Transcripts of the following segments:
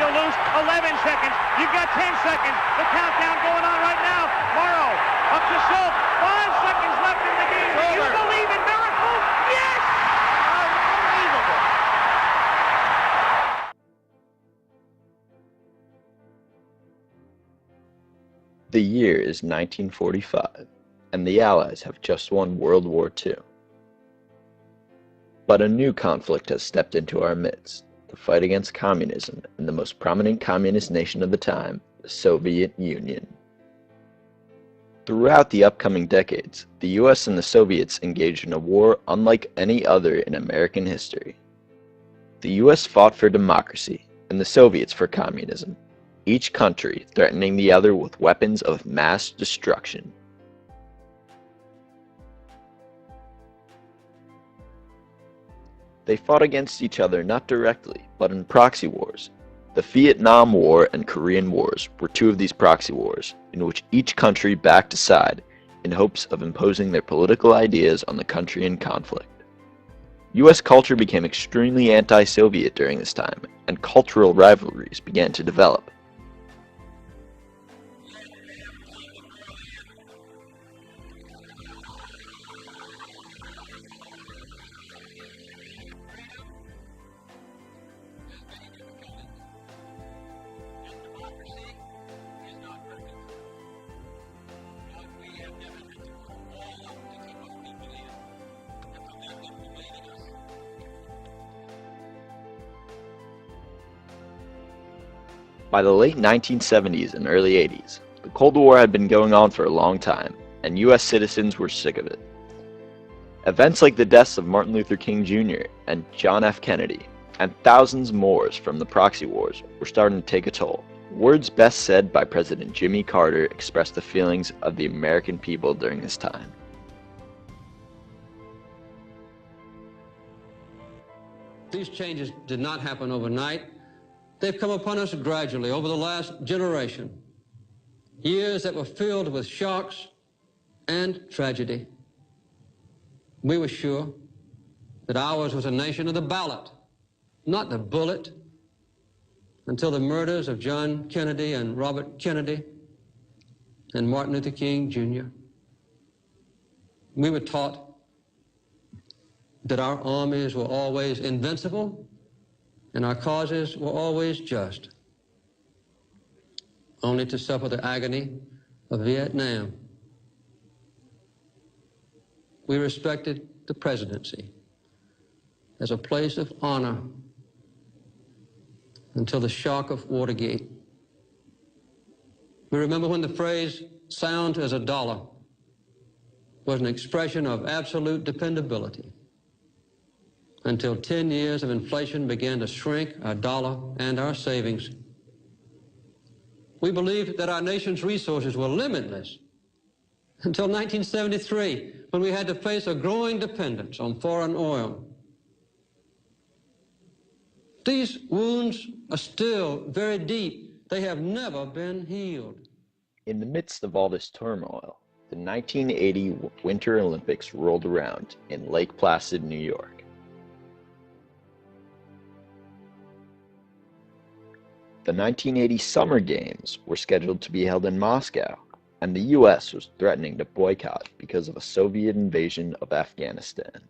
to lose 11 seconds. You've got 10 seconds. The countdown going on right now. Morrow up to Schultz. 5 seconds left in the game. Do you believe in miracles? Yes! Unbelievable. The year is 1945, and the Allies have just won World War II. But a new conflict has stepped into our midst, the fight against communism in the most prominent communist nation of the time, the Soviet Union. Throughout the upcoming decades, the US and the Soviets engaged in a war unlike any other in American history. The US fought for democracy, and the Soviets for communism, each country threatening the other with weapons of mass destruction. They fought against each other not directly, but in proxy wars. The Vietnam War and Korean Wars were two of these proxy wars, in which each country backed a side in hopes of imposing their political ideas on the country in conflict. US culture became extremely anti-Soviet during this time, and cultural rivalries began to develop. By the late 1970s and early 80s, the Cold War had been going on for a long time, and US citizens were sick of it. Events like the deaths of Martin Luther King Jr. and John F. Kennedy, and thousands more from the proxy wars, were starting to take a toll. Words best said by President Jimmy Carter expressed the feelings of the American people during this time. These changes did not happen overnight. They've come upon us gradually over the last generation. Years that were filled with shocks and tragedy. We were sure that ours was a nation of the ballot, not the bullet, until the murders of John Kennedy and Robert Kennedy and Martin Luther King Jr. We were taught that our armies were always invincible and our causes were always just, only to suffer the agony of Vietnam. We respected the presidency as a place of honor until the shock of Watergate. We remember when the phrase "sound as a dollar" was an expression of absolute dependability, until 10 years of inflation began to shrink our dollar and our savings. We believed that our nation's resources were limitless until 1973, when we had to face a growing dependence on foreign oil. These wounds are still very deep. They have never been healed. In the midst of all this turmoil, the 1980 Winter Olympics rolled around in Lake Placid, New York. The 1980 Summer Games were scheduled to be held in Moscow, and the US was threatening to boycott because of a Soviet invasion of Afghanistan.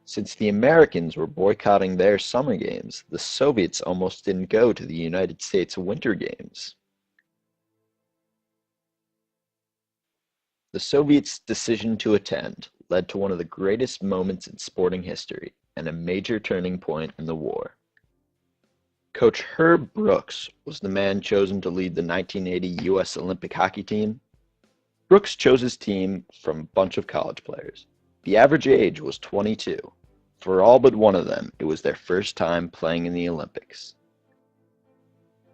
Since the Americans were boycotting their Summer Games, the Soviets almost didn't go to the United States Winter Games. The Soviets' decision to attend led to one of the greatest moments in sporting history and a major turning point in the war. Coach Herb Brooks was the man chosen to lead the 1980 U.S. Olympic hockey team. Brooks chose his team from a bunch of college players. The average age was 22. For all but one of them, it was their first time playing in the Olympics.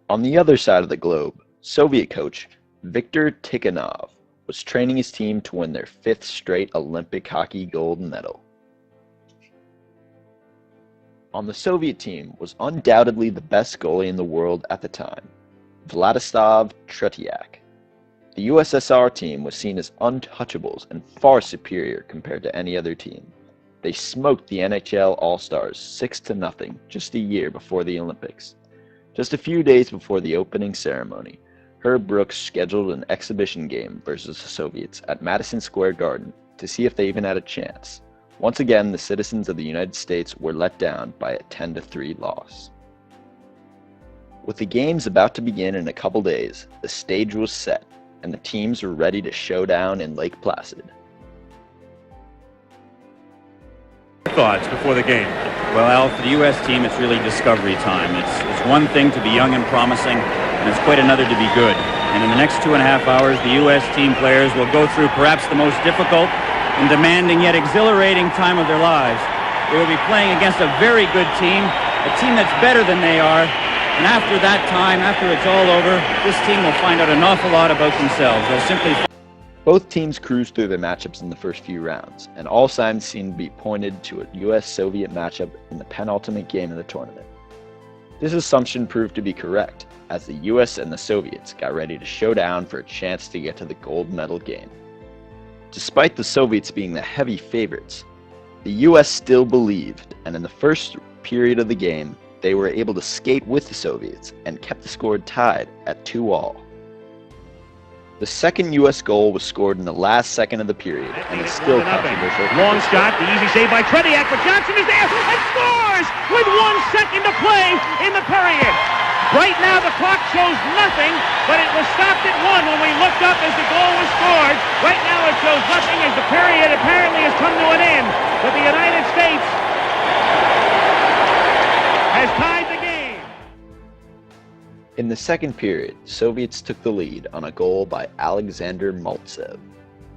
On the other side of the globe, Soviet coach Viktor Tikhonov was training his team to win their 5th straight Olympic hockey gold medal. On the Soviet team was undoubtedly the best goalie in the world at the time, Vladislav Tretiak. The USSR team was seen as untouchables and far superior compared to any other team. They smoked the NHL All-Stars 6-0 just a year before the Olympics. Just a few days before the opening ceremony, Herb Brooks scheduled an exhibition game versus the Soviets at Madison Square Garden to see if they even had a chance. Once again, the citizens of the United States were let down by a 10-3 loss. With the games about to begin in a couple days, the stage was set, and the teams were ready to show down in Lake Placid. Thoughts before the game? Well, Al, for the U.S. team, it's really discovery time. It's one thing to be young and promising, and it's quite another to be good. And in the next 2.5 hours, the U.S. team players will go through perhaps the most difficult and demanding yet exhilarating time of their lives. They will be playing against a very good team, a team that's better than they are. And after that time, after it's all over, this team will find out an awful lot about themselves. They'll simply... Both teams cruised through their matchups in the first few rounds, and all signs seemed to be pointed to a US-Soviet matchup in the penultimate game of the tournament. This assumption proved to be correct, as the US and the Soviets got ready to show down for a chance to get to the gold medal game. Despite the Soviets being the heavy favorites, the US still believed, and in the first period of the game, they were able to skate with the Soviets and kept the score tied at 2-2. The second U.S. goal was scored in the last second of the period and is still controversial. Long shot, the easy save by Tretiak, but Johnson is there and scores with 1 second to play in the period. Right now the clock shows nothing, but it was stopped at 1 when we looked up as the goal was scored. Right now it shows nothing as the period apparently has come to an end, but the United States has tied the game. In the second period, Soviets took the lead on a goal by Alexander Maltsev.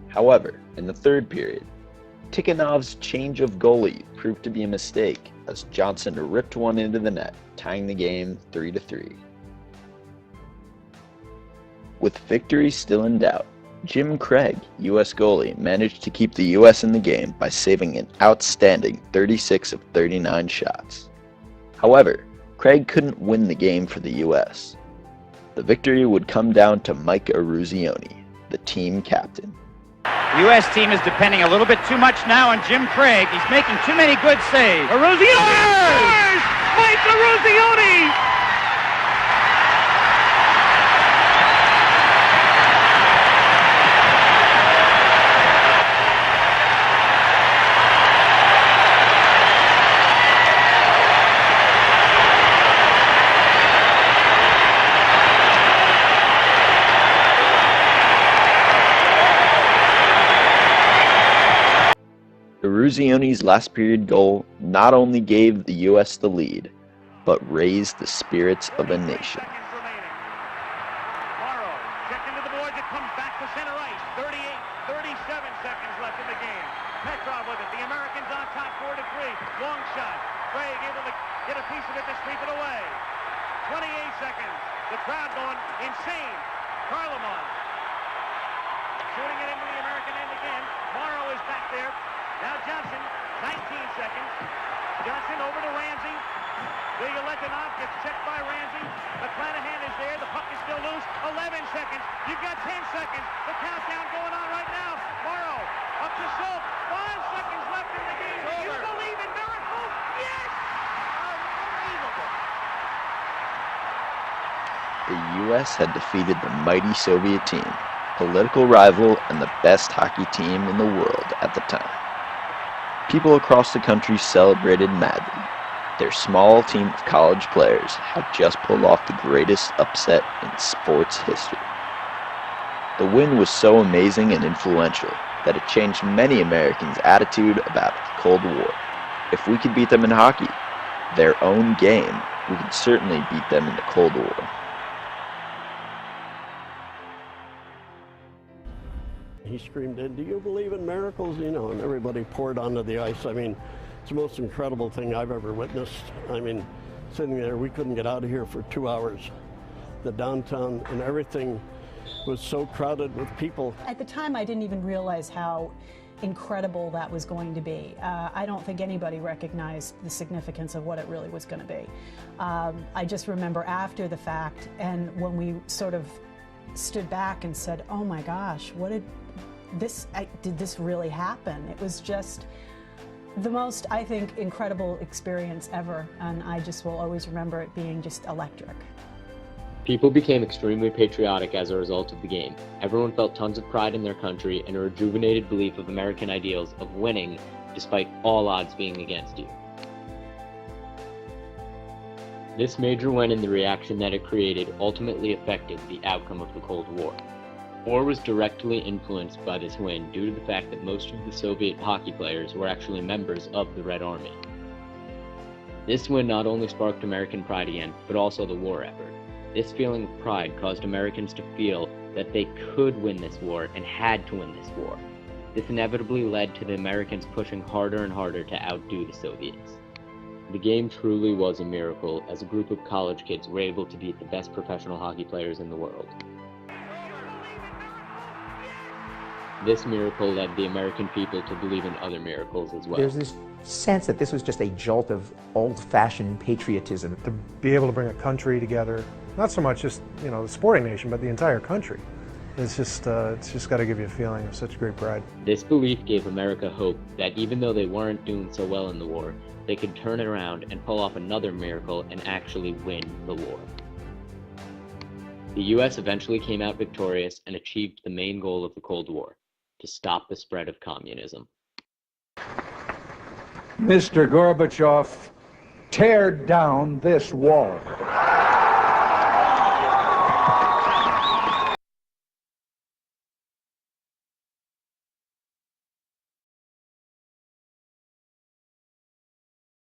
However, in the third period, Tikhonov's change of goalie proved to be a mistake as Johnson ripped one into the net, tying the game 3-3. With victory still in doubt, Jim Craig, U.S. goalie, managed to keep the U.S. in the game by saving an outstanding 36 of 39 shots. However, Craig couldn't win the game for the U.S. The victory would come down to Mike Eruzione, the team captain. The U.S. team is depending a little bit too much now on Jim Craig. He's making too many good saves. Eruzione scores! Mike Eruzione! Eruzione's last period goal not only gave the U.S. the lead, but raised the spirits of a nation. Morrow, check into the boards, it comes back to center ice. 37 seconds left in the game. Petrov with it, the Americans on top 4-3. Long shot, Craig able to get a piece of it to sweep it away. 28 seconds, the crowd going insane. Karlamov shooting it into the American end again. Morrow is back there. Now Johnson, 19 seconds. Johnson over to Ramsey. Legoletinov gets checked by Ramsey. McClanahan is there. The puck is still loose. 11 seconds. You've got 10 seconds. The countdown going on right now. Morrow up to Schultz. 5 seconds left in the game. Do you believe in miracles? Yes! Unbelievable. The U.S. had defeated the mighty Soviet team, political rival and the best hockey team in the world at the time. People across the country celebrated madly. Their small team of college players had just pulled off the greatest upset in sports history. The win was so amazing and influential that it changed many Americans' attitude about the Cold War. If we could beat them in hockey, their own game, we could certainly beat them in the Cold War. He screamed in, "Do you believe in miracles?" You know, and everybody poured onto the ice. I mean, it's the most incredible thing I've ever witnessed. I mean, sitting there, we couldn't get out of here for 2 hours. The downtown and everything was so crowded with people. At the time, I didn't even realize how incredible that was going to be. I don't think anybody recognized the significance of what it really was going to be. I just remember after the fact, and when we sort of stood back and said, "Oh my gosh, what did this really happen?" It was just The most, I think, incredible experience ever, and I just will always remember it being just electric. People became extremely patriotic as a result of the game. Everyone felt tons of pride in their country and a rejuvenated belief of American ideals of winning despite all odds being against you. This major win and the reaction that it created ultimately affected the outcome of the Cold War. War was directly influenced by this win due to the fact that most of the Soviet hockey players were actually members of the Red Army. This win not only sparked American pride again, but also the war effort. This feeling of pride caused Americans to feel that they could win this war and had to win this war. This inevitably led to the Americans pushing harder and harder to outdo the Soviets. The game truly was a miracle as a group of college kids were able to beat the best professional hockey players in the world. This miracle led the American people to believe in other miracles as well. There's this sense that this was just a jolt of old-fashioned patriotism. To be able to bring a country together, not so much just, the sporting nation, but the entire country. It's just got to give you a feeling of such great pride. This belief gave America hope that even though they weren't doing so well in the war, they could turn it around and pull off another miracle and actually win the war. The U.S. eventually came out victorious and achieved the main goal of the Cold War, to stop the spread of communism. Mr. Gorbachev, tear down this wall.